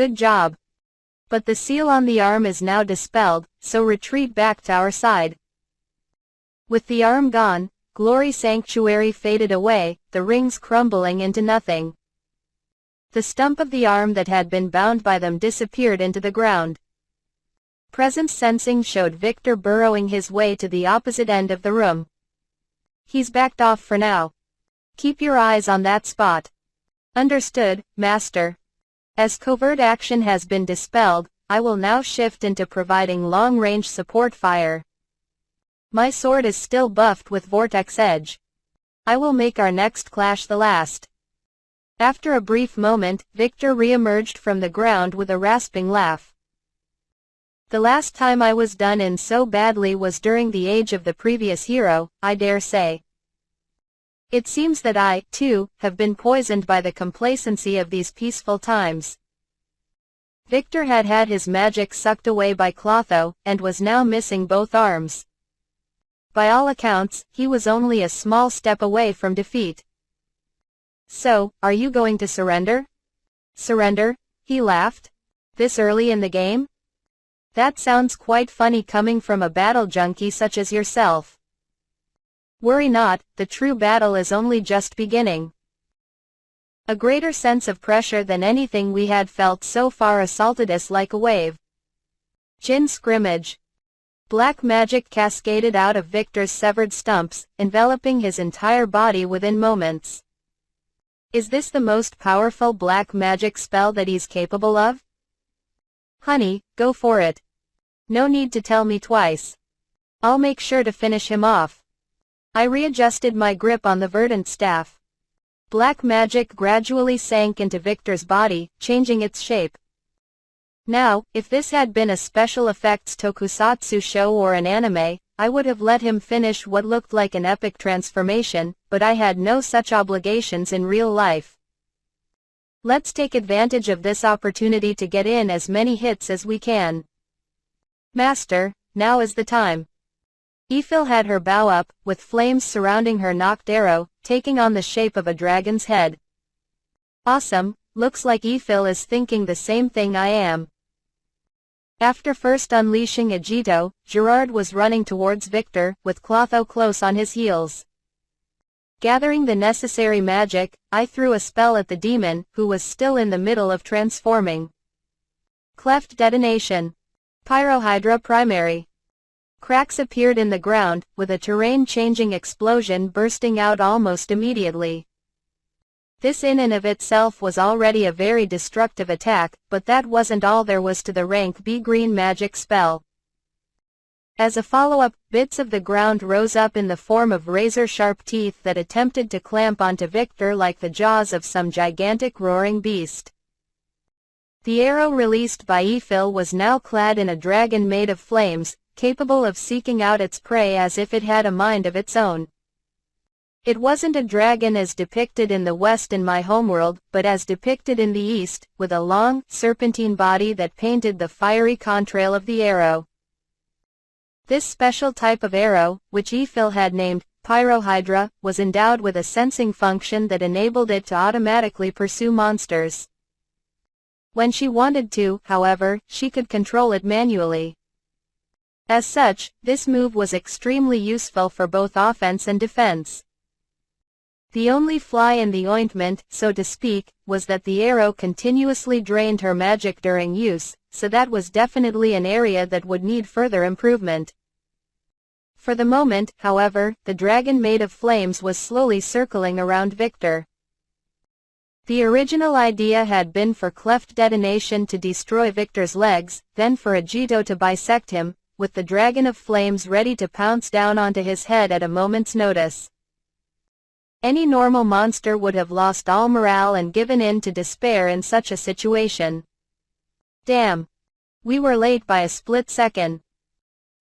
Good job. But the seal on the arm is now dispelled, so retreat back to our side. With the arm gone, Glory Sanctuary faded away, the rings crumbling into nothing. The stump of the arm that had been bound by them disappeared into the ground. Presence sensing showed Victor burrowing his way to the opposite end of the room. He's backed off for now. Keep your eyes on that spot. Understood, Master. As covert action has been dispelled, I will now shift into providing long-range support fire. My sword is still buffed with Vortex Edge. I will make our next clash the last. After a brief moment, Victor re-emerged from the ground with a rasping laugh. The last time I was done in so badly was during the age of the previous hero, I dare say. It seems that I, too, have been poisoned by the complacency of these peaceful times. Victor had had his magic sucked away by Clotho, and was now missing both arms. By all accounts, he was only a small step away from defeat. So, are you going to surrender? Surrender? He laughed. This early in the game? That sounds quite funny coming from a battle junkie such as yourself. Worry not, the true battle is only just beginning. A greater sense of pressure than anything we had felt so far assaulted us like a wave. Jin scrimmage. Black magic cascaded out of Victor's severed stumps, enveloping his entire body within moments. Is this the most powerful black magic spell that he's capable of? Honey, go for it. No need to tell me twice. I'll make sure to finish him off. I readjusted my grip on the verdant staff. Black magic gradually sank into Victor's body, changing its shape. Now, if this had been a special effects tokusatsu show or an anime, I would have let him finish what looked like an epic transformation, but I had no such obligations in real life. Let's take advantage of this opportunity to get in as many hits as we can. Master, now is the time. Ephil had her bow up, with flames surrounding her knocked arrow, taking on the shape of a dragon's head. Awesome, looks like Ephil is thinking the same thing I am. After first unleashing Agito, Gerard was running towards Victor, with Clotho close on his heels. Gathering the necessary magic, I threw a spell at the demon, who was still in the middle of transforming. Cleft detonation. Pyrohydra primary. Cracks appeared in the ground, with a terrain-changing explosion bursting out almost immediately. This in and of itself was already a very destructive attack, but that wasn't all there was to the rank B green magic spell. As a follow-up, bits of the ground rose up in the form of razor-sharp teeth that attempted to clamp onto Victor like the jaws of some gigantic roaring beast. The arrow released by Ephil was now clad in a dragon made of flames, capable of seeking out its prey as if it had a mind of its own. It wasn't a dragon as depicted in the West in my homeworld, but as depicted in the East, with a long, serpentine body that painted the fiery contrail of the arrow. This special type of arrow, which Ephil had named Pyrohydra, was endowed with a sensing function that enabled it to automatically pursue monsters. When she wanted to, however, she could control it manually. As such, this move was extremely useful for both offense and defense. The only fly in the ointment, so to speak, was that the arrow continuously drained her magic during use, so that was definitely an area that would need further improvement. For the moment, however, the dragon made of flames was slowly circling around Victor. The original idea had been for cleft detonation to destroy Victor's legs, then for Agito to bisect him, with the dragon of flames ready to pounce down onto his head at a moment's notice. Any normal monster would have lost all morale and given in to despair in such a situation. Damn. We were late by a split second.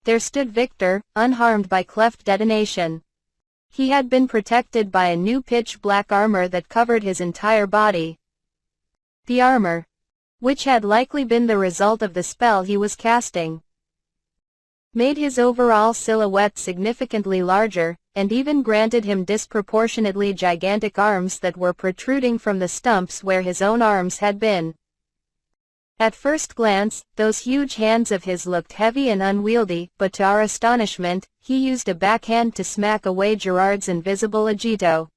There stood Victor, unharmed by cleft detonation. He had been protected by a new pitch-black armor that covered his entire body. The armor, which had likely been the result of the spell he was casting, made his overall silhouette significantly larger, and even granted him disproportionately gigantic arms that were protruding from the stumps where his own arms had been. At first glance, those huge hands of his looked heavy and unwieldy, but to our astonishment, he used a backhand to smack away Gerard's invisible agito.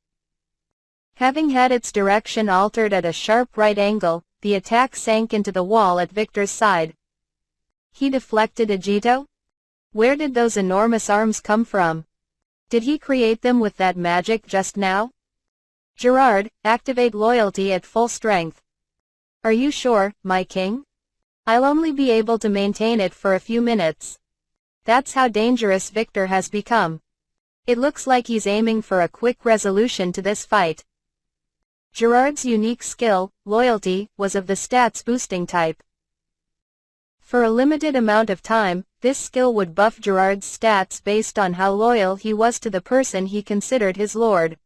Having had its direction altered at a sharp right angle, the attack sank into the wall at Victor's side. He deflected agito? Where did those enormous arms come from? Did he create them with that magic just now? Gerard, activate loyalty at full strength. Are you sure, my king? I'll only be able to maintain it for a few minutes. That's how dangerous Victor has become. It looks like he's aiming for a quick resolution to this fight. Gerard's unique skill, loyalty, was of the stats boosting type. For a limited amount of time, this skill would buff Gerard's stats based on how loyal he was to the person he considered his lord.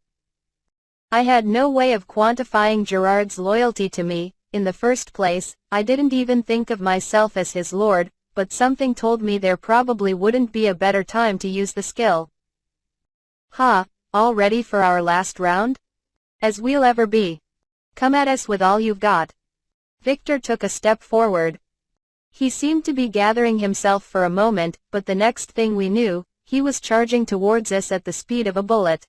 I had no way of quantifying Gerard's loyalty to me. In the first place, I didn't even think of myself as his lord, but something told me there probably wouldn't be a better time to use the skill. All ready for our last round? As we'll ever be. Come at us with all you've got. Victor took a step forward. He seemed to be gathering himself for a moment, but the next thing we knew, he was charging towards us at the speed of a bullet.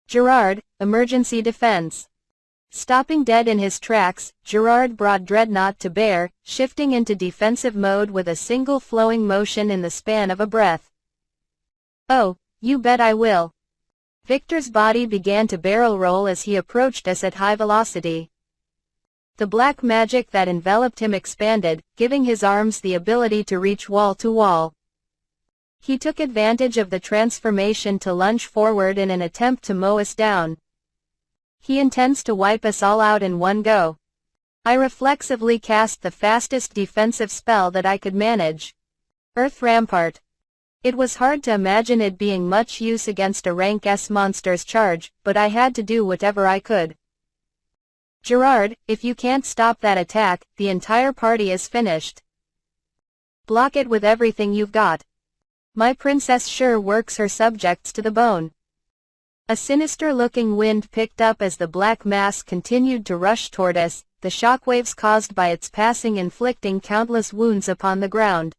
Gerard, emergency defense. Stopping dead in his tracks, Gerard brought Dreadnought to bear, shifting into defensive mode with a single flowing motion in the span of a breath. Oh, you bet I will. Victor's body began to barrel roll as he approached us at high velocity. The black magic that enveloped him expanded, giving his arms the ability to reach wall to wall. He took advantage of the transformation to lunge forward in an attempt to mow us down. He intends to wipe us all out in one go. I reflexively cast the fastest defensive spell that I could manage. Earth Rampart. It was hard to imagine it being much use against a rank S monster's charge, but I had to do whatever I could. Gerard, if you can't stop that attack, the entire party is finished. Block it with everything you've got. My princess sure works her subjects to the bone. A sinister-looking wind picked up as the black mass continued to rush toward us, the shockwaves caused by its passing inflicting countless wounds upon the ground.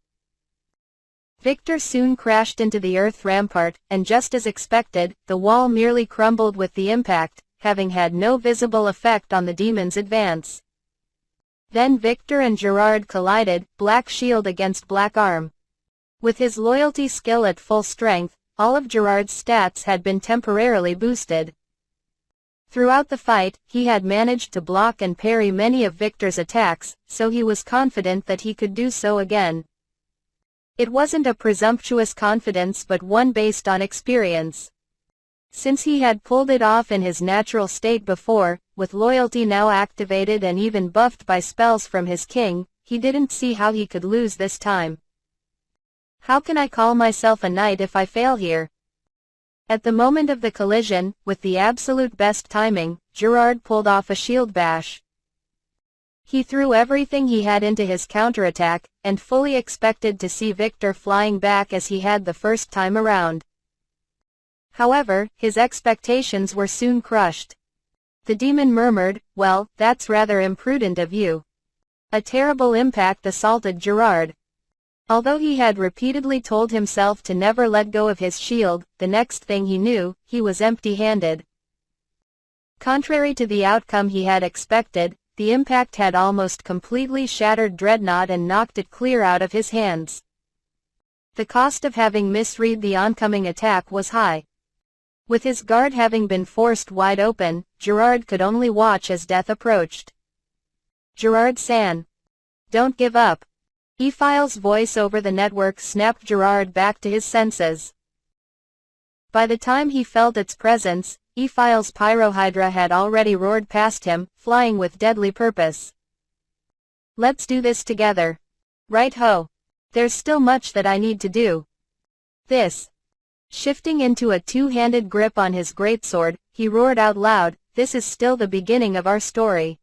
Victor soon crashed into the earth rampart, and just as expected, the wall merely crumbled with the impact, having had no visible effect on the demon's advance. Then Victor and Gerard collided, black shield against black arm. With his loyalty skill at full strength, all of Gerard's stats had been temporarily boosted. Throughout the fight, he had managed to block and parry many of Victor's attacks, so he was confident that he could do so again. It wasn't a presumptuous confidence but one based on experience. Since he had pulled it off in his natural state before, with loyalty now activated and even buffed by spells from his king, he didn't see how he could lose this time. How can I call myself a knight if I fail here? At the moment of the collision, with the absolute best timing, Gerard pulled off a shield bash. He threw everything he had into his counterattack, and fully expected to see Victor flying back as he had the first time around. However, his expectations were soon crushed. The demon murmured, "Well, that's rather imprudent of you." A terrible impact assaulted Gerard. Although he had repeatedly told himself to never let go of his shield, the next thing he knew, he was empty-handed. Contrary to the outcome he had expected, the impact had almost completely shattered Dreadnought and knocked it clear out of his hands. The cost of having misread the oncoming attack was high. With his guard having been forced wide open, Gerard could only watch as death approached. Gerard-san. Don't give up. E-File's voice over the network snapped Gerard back to his senses. By the time he felt its presence, E-File's Pyrohydra had already roared past him, flying with deadly purpose. Let's do this together. Right ho. There's still much that I need to do. This. Shifting into a two-handed grip on his greatsword, he roared out loud, "This is still the beginning of our story."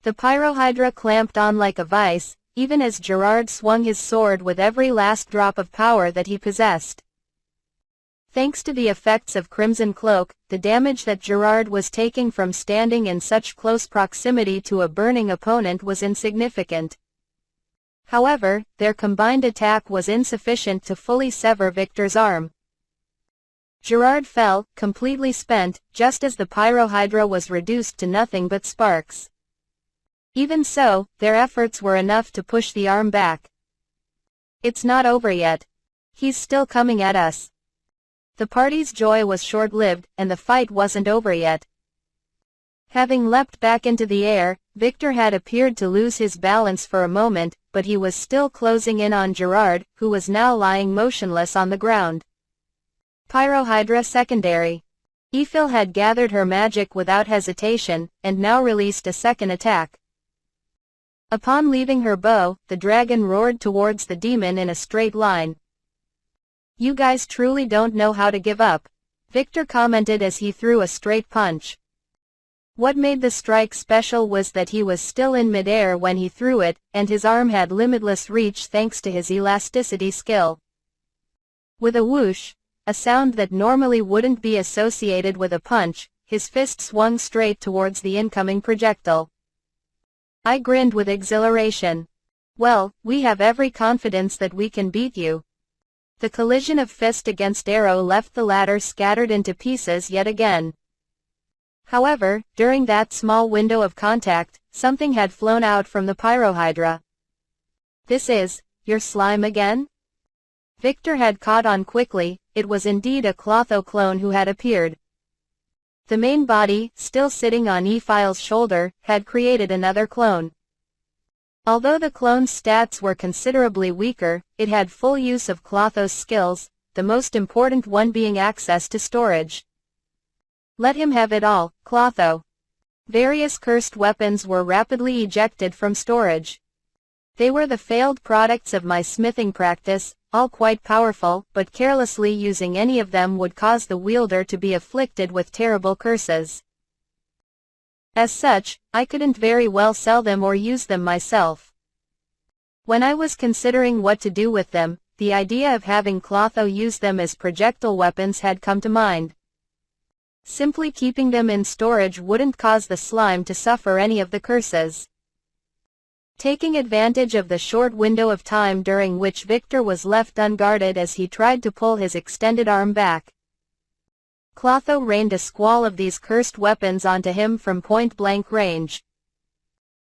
The Pyrohydra clamped on like a vice, even as Gerard swung his sword with every last drop of power that he possessed. Thanks to the effects of Crimson Cloak, the damage that Gerard was taking from standing in such close proximity to a burning opponent was insignificant. However, their combined attack was insufficient to fully sever Victor's arm. Gerard fell, completely spent, just as the Pyrohydra was reduced to nothing but sparks. Even so, their efforts were enough to push the arm back. It's not over yet. He's still coming at us. The party's joy was short-lived, and the fight wasn't over yet. Having leapt back into the air, Victor had appeared to lose his balance for a moment, but he was still closing in on Gerard, who was now lying motionless on the ground. Pyrohydra secondary. Eiffel had gathered her magic without hesitation, and now released a second attack. Upon leaving her bow, the dragon roared towards the demon in a straight line. "You guys truly don't know how to give up," Victor commented as he threw a straight punch. What made the strike special was that he was still in midair when he threw it, and his arm had limitless reach thanks to his elasticity skill. With a whoosh, a sound that normally wouldn't be associated with a punch, his fist swung straight towards the incoming projectile. I grinned with exhilaration. "Well, we have every confidence that we can beat you." The collision of fist against arrow left the latter scattered into pieces yet again. However, during that small window of contact, something had flown out from the Pyrohydra. "This is your slime again?" Victor had caught on quickly. It was indeed a Clotho clone who had appeared. The main body, still sitting on Eiphile's shoulder, had created another clone. Although the clone's stats were considerably weaker, it had full use of Clotho's skills, the most important one being access to storage. Let him have it all, Clotho. Various cursed weapons were rapidly ejected from storage. They were the failed products of my smithing practice, all quite powerful, but carelessly using any of them would cause the wielder to be afflicted with terrible curses. As such, I couldn't very well sell them or use them myself. When I was considering what to do with them, the idea of having Clotho use them as projectile weapons had come to mind. Simply keeping them in storage wouldn't cause the slime to suffer any of the curses. Taking advantage of the short window of time during which Victor was left unguarded as he tried to pull his extended arm back, Clotho rained a squall of these cursed weapons onto him from point-blank range.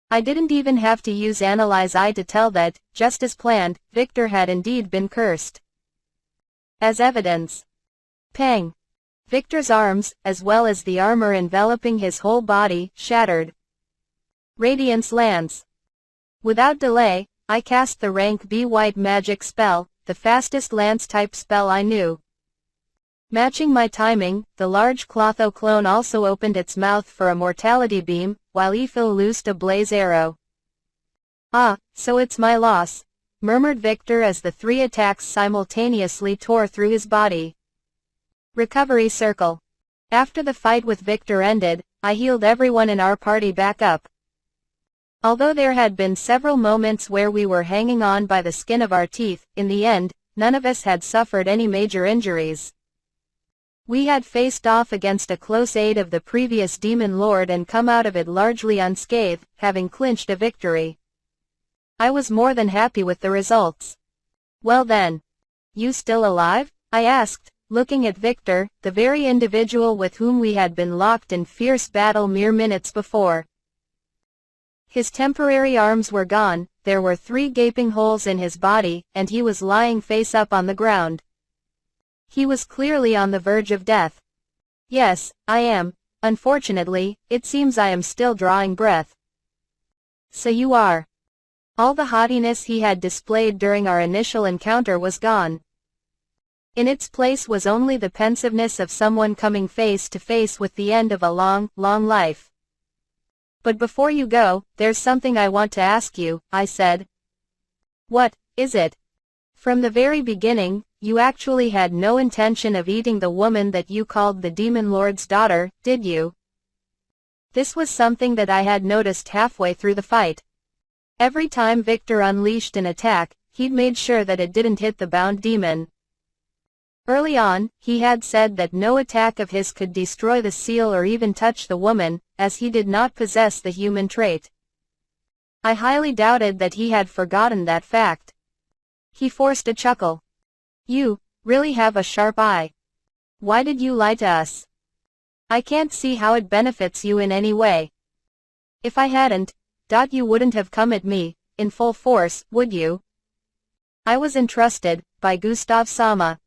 I didn't even have to use Analyze Eye to tell that, just as planned, Victor had indeed been cursed. As evidence. Pang! Victor's arms, as well as the armor enveloping his whole body, shattered. Radiance Lance. Without delay, I cast the rank B white magic spell, the fastest lance-type spell I knew. Matching my timing, the large Clotho clone also opened its mouth for a mortality beam, while Eiffel loosed a blaze arrow. "Ah, so it's my loss," murmured Victor as the three attacks simultaneously tore through his body. Recovery Circle. After the fight with Victor ended, I healed everyone in our party back up. Although there had been several moments where we were hanging on by the skin of our teeth, in the end, none of us had suffered any major injuries. We had faced off against a close aid of the previous Demon Lord and come out of it largely unscathed, having clinched a victory. I was more than happy with the results. "Well then. You still alive?" I asked, looking at Victor, the very individual with whom we had been locked in fierce battle mere minutes before. His temporary arms were gone, there were 3 gaping holes in his body, and he was lying face up on the ground. He was clearly on the verge of death. "Yes, I am. Unfortunately, it seems I am still drawing breath." "So you are." All the haughtiness he had displayed during our initial encounter was gone. In its place was only the pensiveness of someone coming face to face with the end of a long, long life. "But before you go, there's something I want to ask you," I said. "What is it?" "From the very beginning, you actually had no intention of eating the woman that you called the Demon Lord's daughter, did you?" This was something that I had noticed halfway through the fight. Every time Victor unleashed an attack, he'd made sure that it didn't hit the bound demon. Early on, he had said that no attack of his could destroy the seal or even touch the woman, as he did not possess the human trait. I highly doubted that he had forgotten that fact. He forced a chuckle. You really have a sharp eye. Why did you lie to us? I can't see how it benefits you in any way. If I hadn't, you wouldn't have come at me, in full force, would you? I was entrusted, by Gustav Sama.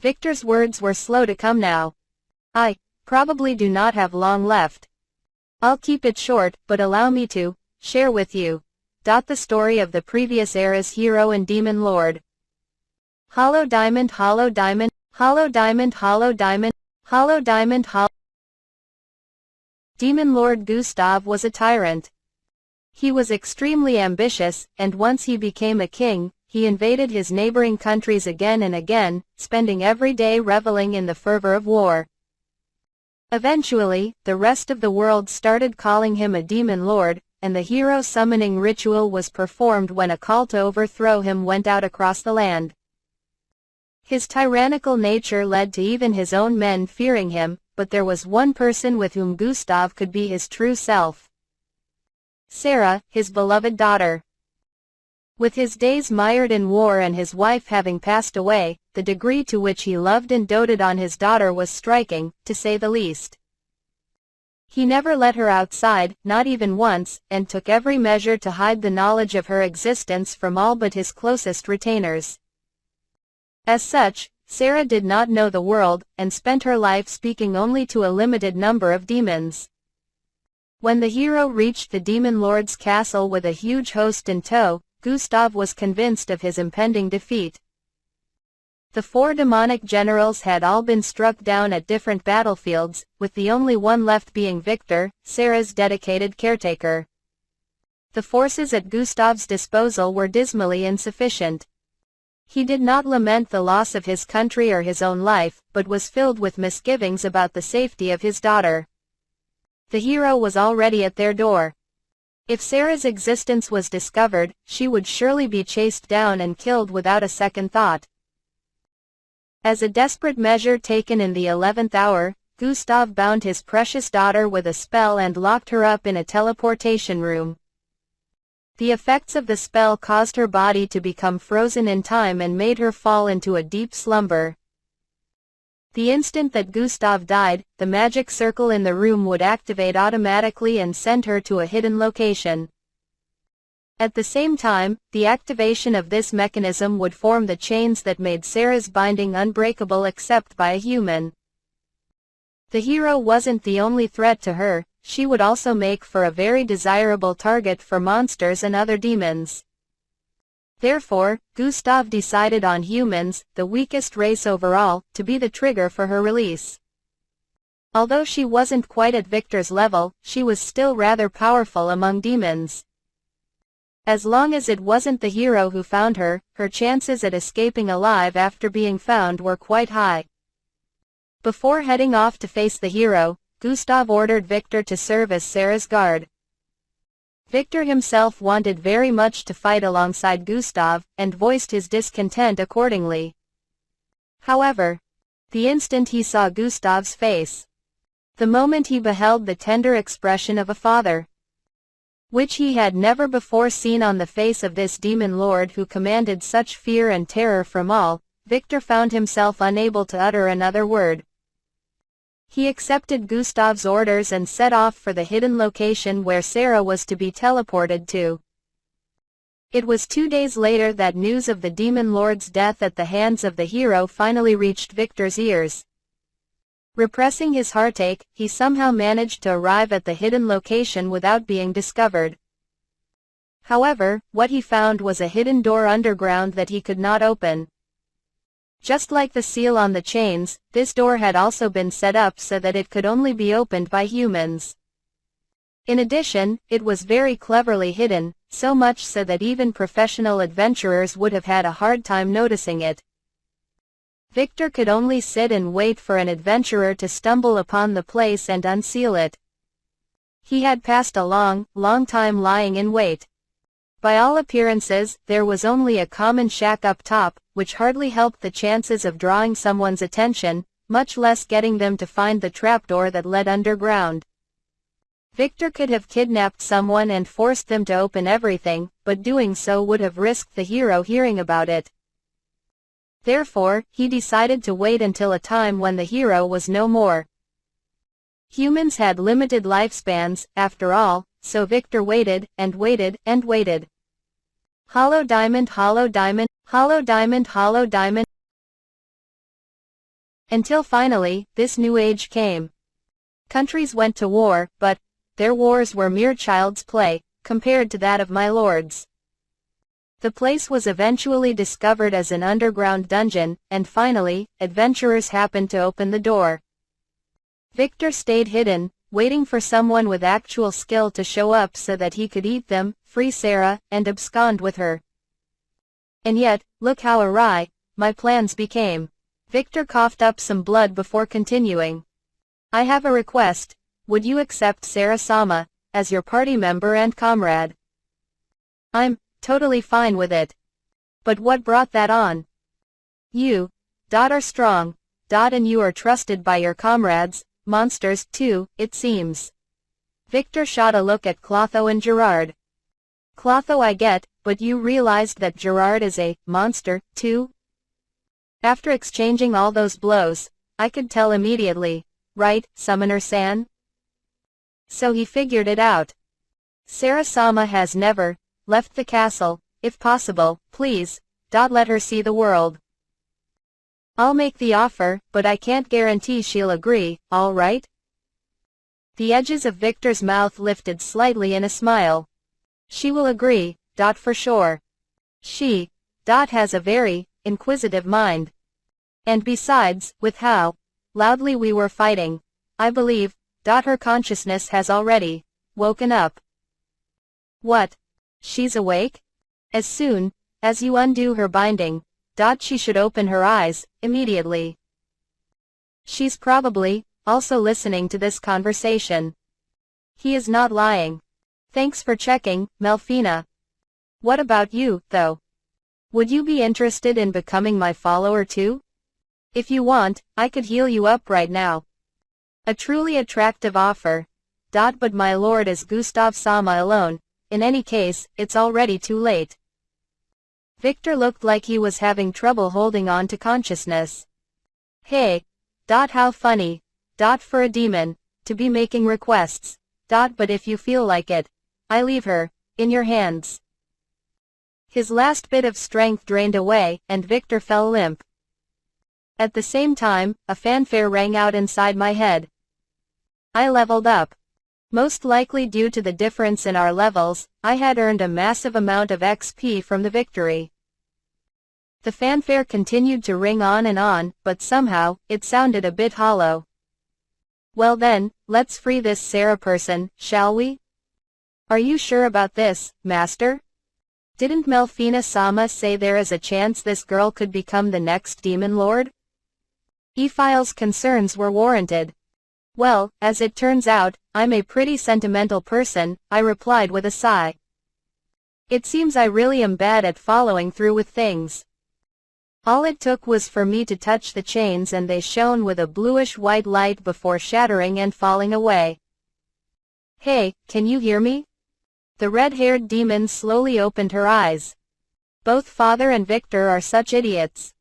Victor's words were slow to come now. I probably do not have long left. I'll keep it short, but allow me to share with you the story of the previous era's hero and demon lord. Hollow diamond, hollow diamond, hollow diamond, hollow diamond, hollow diamond, hollow. Demon Lord Gustav was a tyrant. He was extremely ambitious, and once he became a king, he invaded his neighboring countries again and again, spending every day reveling in the fervor of war. Eventually, the rest of the world started calling him a demon lord, and the hero summoning ritual was performed when a call to overthrow him went out across the land. His tyrannical nature led to even his own men fearing him, but there was one person with whom Gustav could be his true self. Sarah, his beloved daughter. With his days mired in war and his wife having passed away, the degree to which he loved and doted on his daughter was striking, to say the least. He never let her outside, not even once, and took every measure to hide the knowledge of her existence from all but his closest retainers. As such, Sarah did not know the world, and spent her life speaking only to a limited number of demons. When the hero reached the demon lord's castle with a huge host in tow, Gustav was convinced of his impending defeat. The 4 demonic generals had all been struck down at different battlefields, with the only one left being Victor, Sarah's dedicated caretaker. The forces at Gustav's disposal were dismally insufficient. He did not lament the loss of his country or his own life, but was filled with misgivings about the safety of his daughter. The hero was already at their door. If Sarah's existence was discovered, she would surely be chased down and killed without a second thought. As a desperate measure taken in the 11th hour, Gustav bound his precious daughter with a spell and locked her up in a teleportation room. The effects of the spell caused her body to become frozen in time and made her fall into a deep slumber. The instant that Gustav died, the magic circle in the room would activate automatically and send her to a hidden location. At the same time, the activation of this mechanism would form the chains that made Sarah's binding unbreakable except by a human. The hero wasn't the only threat to her, she would also make for a very desirable target for monsters and other demons. Therefore, Gustav decided on humans, the weakest race overall, to be the trigger for her release. Although she wasn't quite at Victor's level, she was still rather powerful among demons. As long as it wasn't the hero who found her, her chances at escaping alive after being found were quite high. Before heading off to face the hero, Gustav ordered Victor to serve as Sarah's guard. Victor himself wanted very much to fight alongside Gustav, and voiced his discontent accordingly. However, the instant he saw Gustav's face, the moment he beheld the tender expression of a father, which he had never before seen on the face of this demon lord who commanded such fear and terror from all, Victor found himself unable to utter another word. He accepted Gustav's orders and set off for the hidden location where Sarah was to be teleported to. It was 2 days later that news of the demon lord's death at the hands of the hero finally reached Victor's ears. Repressing his heartache, he somehow managed to arrive at the hidden location without being discovered. However, what he found was a hidden door underground that he could not open. Just like the seal on the chains, this door had also been set up so that it could only be opened by humans. In addition, it was very cleverly hidden, so much so that even professional adventurers would have had a hard time noticing it. Victor could only sit and wait for an adventurer to stumble upon the place and unseal it. He had passed a long time lying in wait. By all appearances, there was only a common shack up top, which hardly helped the chances of drawing someone's attention, much less getting them to find the trapdoor that led underground. Victor could have kidnapped someone and forced them to open everything, but doing so would have risked the hero hearing about it. Therefore, he decided to wait until a time when the hero was no more. Humans had limited lifespans, after all, so Victor waited, and waited, and waited. Hollow diamond, hollow diamond, hollow diamond, hollow diamond. Until finally, this new age came. Countries went to war, but their wars were mere child's play, compared to that of my lord's. The place was eventually discovered as an underground dungeon, and finally, adventurers happened to open the door. Victor stayed hidden, waiting for someone with actual skill to show up so that he could eat them, free Sarah, and abscond with her. And yet, look how awry my plans became. Victor coughed up some blood before continuing. I have a request. Would you accept Sarah-sama as your party member and comrade? I'm totally fine with it. But what brought that on? You are strong, and you are trusted by your comrades, monsters too, it seems. Victor shot a look at Clotho and Gerard. Clotho I get, but you realized that Gerard is a monster, too? After exchanging all those blows, I could tell immediately, right, Summoner-san? So he figured it out. Sarah-sama has never left the castle. If possible, please, let her see the world. I'll make the offer, but I can't guarantee she'll agree, all right? The edges of Victor's mouth lifted slightly in a smile. She will agree, for sure. She, has a very inquisitive mind. And besides, with how loudly we were fighting, I believe, her consciousness has already woken up. What? She's awake? As soon as you undo her binding, she should open her eyes immediately. She's probably also listening to this conversation. He is not lying. Thanks for checking, Melfina. What about you, though? Would you be interested in becoming my follower too? If you want, I could heal you up right now. A truly attractive offer. But my lord is Gustav-sama alone. In any case, it's already too late. Victor looked like he was having trouble holding on to consciousness. Hey, how funny, for a demon, to be making requests, but if you feel like it, I leave her, in your hands. His last bit of strength drained away, and Victor fell limp. At the same time, a fanfare rang out inside my head. I leveled up. Most likely due to the difference in our levels, I had earned a massive amount of XP from the victory. The fanfare continued to ring on and on, but somehow, it sounded a bit hollow. Well then, let's free this Sarah person, shall we? Are you sure about this, Master? Didn't Melfina-sama say there is a chance this girl could become the next Demon Lord? Ephial's concerns were warranted. Well, as it turns out, I'm a pretty sentimental person, I replied with a sigh. It seems I really am bad at following through with things. All it took was for me to touch the chains and they shone with a bluish-white light before shattering and falling away. Hey, can you hear me? The red-haired demon slowly opened her eyes. Both Father and Victor are such idiots.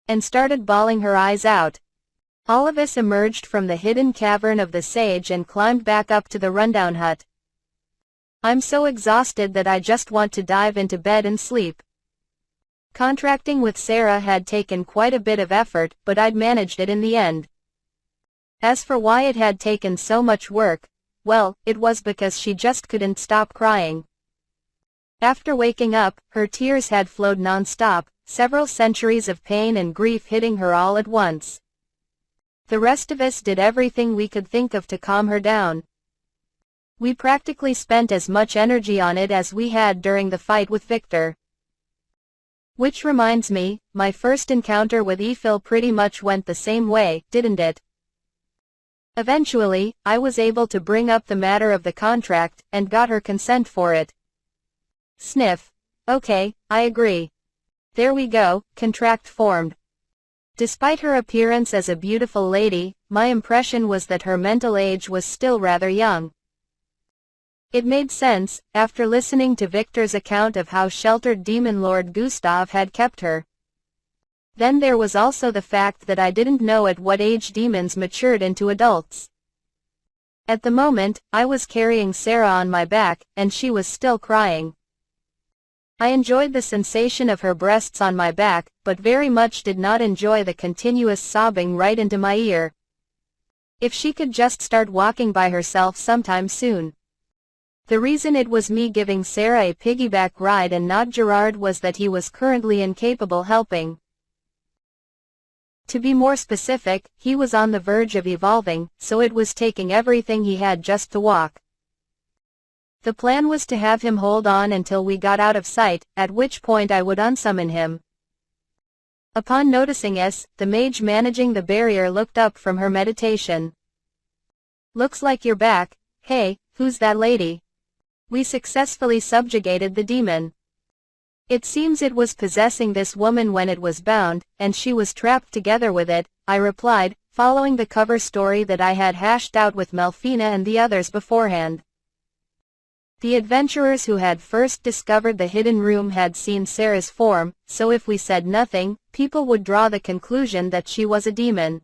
And started bawling her eyes out. All of us emerged from the hidden cavern of the sage and climbed back up to the rundown hut. I'm so exhausted that I just want to dive into bed and sleep. Contracting with Sarah had taken quite a bit of effort, but I'd managed it in the end. As for why it had taken so much work, well, it was because she just couldn't stop crying. After waking up, her tears had flowed non-stop, several centuries of pain and grief hitting her all at once. The rest of us did everything we could think of to calm her down. We practically spent as much energy on it as we had during the fight with Victor. Which reminds me, my first encounter with Ephil pretty much went the same way, didn't it? Eventually, I was able to bring up the matter of the contract, and got her consent for it. Sniff. Okay, I agree. There we go, contract formed. Despite her appearance as a beautiful lady, my impression was that her mental age was still rather young. It made sense, after listening to Victor's account of how sheltered Demon Lord Gustav had kept her. Then there was also the fact that I didn't know at what age demons matured into adults. At the moment, I was carrying Sarah on my back, and she was still crying. I enjoyed the sensation of her breasts on my back, but very much did not enjoy the continuous sobbing right into my ear. If she could just start walking by herself sometime soon. The reason it was me giving Sarah a piggyback ride and not Gerard was that he was currently incapable helping. To be more specific, he was on the verge of evolving, so it was taking everything he had just to walk. The plan was to have him hold on until we got out of sight, at which point I would unsummon him. Upon noticing us, the mage managing the barrier looked up from her meditation. Looks like you're back. Hey, who's that lady? We successfully subjugated the demon. It seems it was possessing this woman when it was bound, and she was trapped together with it, I replied, following the cover story that I had hashed out with Melfina and the others beforehand. The adventurers who had first discovered the hidden room had seen Sarah's form, so if we said nothing, people would draw the conclusion that she was a demon.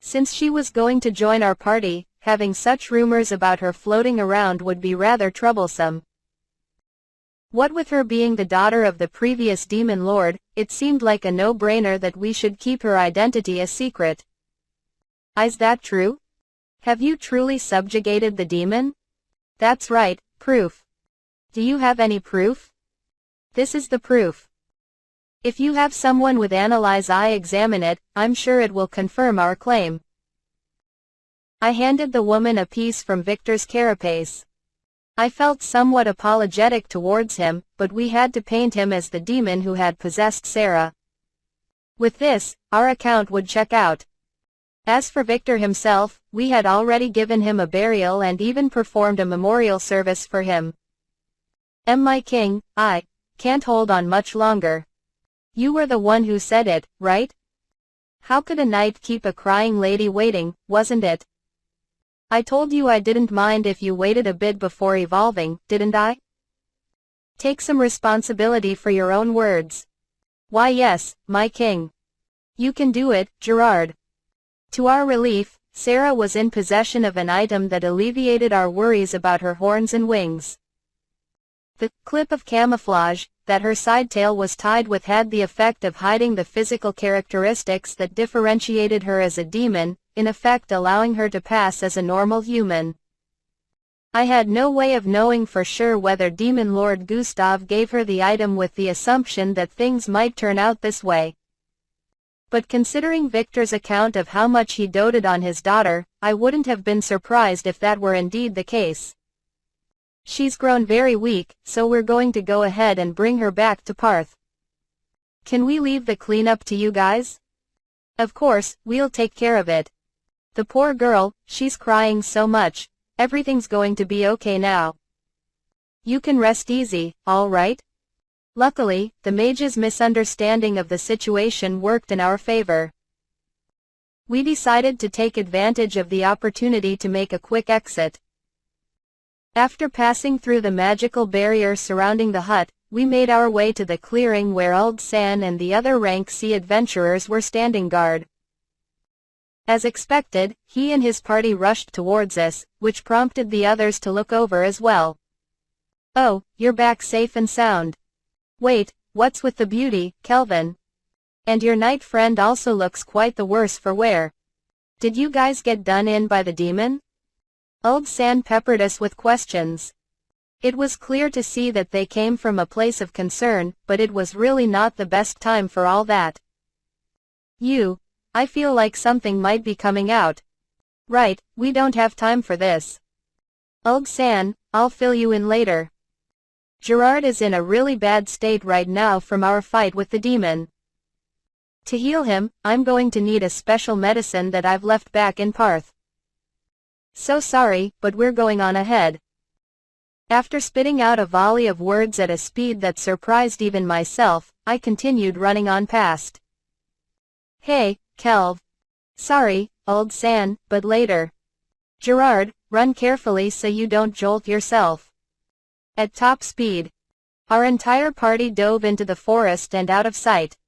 Since she was going to join our party, having such rumors about her floating around would be rather troublesome. What with her being the daughter of the previous demon lord, it seemed like a no-brainer that we should keep her identity a secret. Is that true? Have you truly subjugated the demon? That's right, proof. Do you have any proof? This is the proof. If you have someone with analyze eye examine it, I'm sure it will confirm our claim. I handed the woman a piece from Victor's carapace. I felt somewhat apologetic towards him, but we had to paint him as the demon who had possessed Sarah. With this, our account would check out. As for Victor himself, we had already given him a burial and even performed a memorial service for him. My king, I can't hold on much longer. You were the one who said it, right? How could a knight keep a crying lady waiting, wasn't it? I told you I didn't mind if you waited a bit before evolving, didn't I? Take some responsibility for your own words. Why yes, my king. You can do it, Gerard. To our relief, Sarah was in possession of an item that alleviated our worries about her horns and wings. The clip of camouflage that her side tail was tied with had the effect of hiding the physical characteristics that differentiated her as a demon, in effect allowing her to pass as a normal human. I had no way of knowing for sure whether Demon Lord Gustav gave her the item with the assumption that things might turn out this way. But considering Victor's account of how much he doted on his daughter, I wouldn't have been surprised if that were indeed the case. She's grown very weak, so we're going to go ahead and bring her back to Parth. Can we leave the cleanup to you guys? Of course, we'll take care of it. The poor girl, she's crying so much. Everything's going to be okay now. You can rest easy, all right? Luckily, the mage's misunderstanding of the situation worked in our favor. We decided to take advantage of the opportunity to make a quick exit. After passing through the magical barrier surrounding the hut, we made our way to the clearing where Old San and the other rank C adventurers were standing guard. As expected, he and his party rushed towards us, which prompted the others to look over as well. Oh, you're back safe and sound. Wait, what's with the beauty, Kelvin? And your knight friend also looks quite the worse for wear. Did you guys get done in by the demon? Old San peppered us with questions. It was clear to see that they came from a place of concern, but it was really not the best time for all that. I feel like something might be coming out. Right, we don't have time for this. Old San, I'll fill you in later. Gerard is in a really bad state right now from our fight with the demon. To heal him, I'm going to need a special medicine that I've left back in Parth. So sorry, but we're going on ahead. After spitting out a volley of words at a speed that surprised even myself, I continued running on past. Hey, Kelv. Sorry, old San, but later. Gerard, run carefully so you don't jolt yourself. At top speed. Our entire party dove into the forest and out of sight,